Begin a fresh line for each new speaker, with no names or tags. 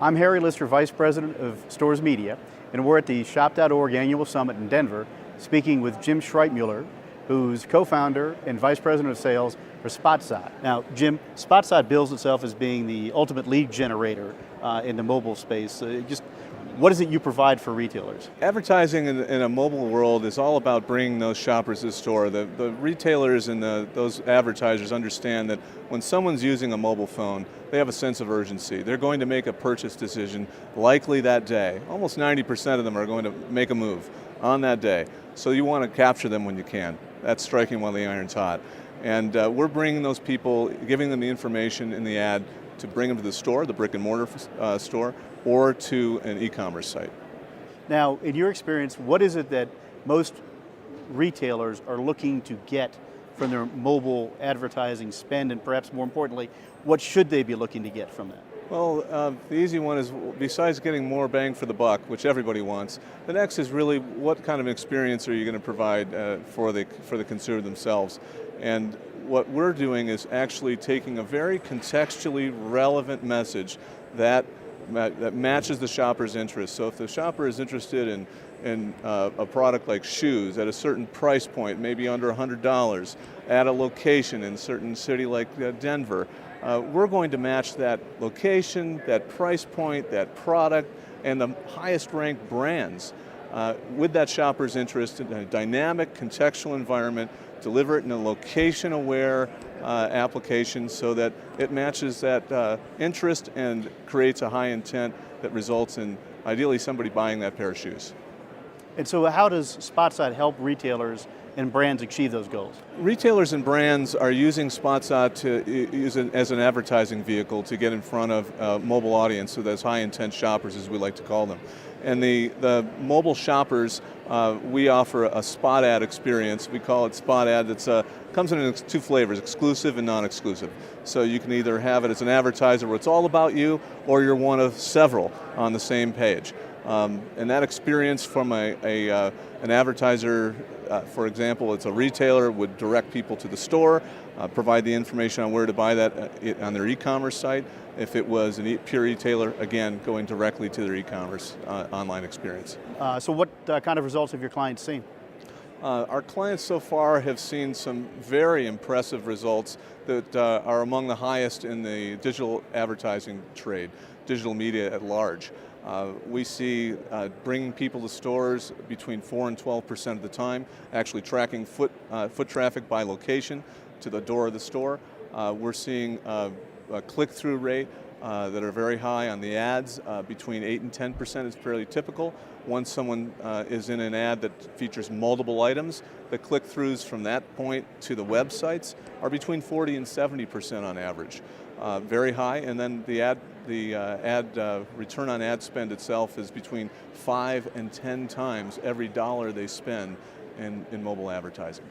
I'm Harry Lister, Vice President of Stores Media, and we're at the Shop.org Annual Summit in Denver, speaking with Jim Schreitmueller, who's co-founder and Vice President of Sales for Spotzot. Now, Jim, Spotzot bills itself as being the ultimate lead generator in the mobile space. What is it you provide for retailers?
Advertising in a mobile world is all about bringing those shoppers to the store. The retailers and those advertisers understand that when someone's using a mobile phone, they have a sense of urgency. They're going to make a purchase decision likely that day. Almost 90% of them are going to make a move on that day. So you want to capture them when you can. That's striking while the iron's hot. And we're bringing those people, giving them the information in the ad to bring them to the store, the brick and mortar store, or to an e-commerce site.
Now, in your experience, what is it that most retailers are looking to get from their mobile advertising spend, and perhaps more importantly, what should they be looking to get from that?
Well, the easy one is, besides getting more bang for the buck, which everybody wants, the next is really what kind of experience are you going to provide for the consumer themselves. And what we're doing is actually taking a very contextually relevant message that matches the shopper's interest. So if the shopper is interested in a product like shoes at a certain price point, maybe under $100, at a location in a certain city like Denver, we're going to match that location, that price point, that product, and the highest ranked brands with that shopper's interest in a dynamic, contextual environment, deliver it in a location-aware application so that it matches that interest and creates a high intent that results in, ideally, somebody buying that pair of shoes.
And so how does Spotzot help retailers and brands achieve those goals?
Retailers and brands are using Spotzot to use it as an advertising vehicle to get in front of a mobile audience, so those high-intent shoppers, as we like to call them. And the mobile shoppers, we offer a spot ad experience. We call it spot ad. That comes in two flavors, exclusive and non-exclusive. So you can either have it as an advertiser where it's all about you, or you're one of several on the same page. And that experience from an advertiser, for example, it's a retailer, would direct people to the store, provide the information on where to buy that on their e-commerce site. If it was a pure retailer, again, going directly to their e-commerce online experience.
So what kind of results have your clients seen?
Our clients so far have seen some very impressive results that are among the highest in the digital advertising trade, digital media at large. We see bringing people to stores between 4 and 12% of the time, actually tracking foot traffic by location to the door of the store. We're seeing a click-through rate that are very high on the ads. Between 8 and 10% is fairly typical. Once someone is in an ad that features multiple items, the click-throughs from that point to the websites are between 40 and 70% on average. Very high, and then the ad return on ad spend itself is between 5 and 10 times every dollar they spend in mobile advertising.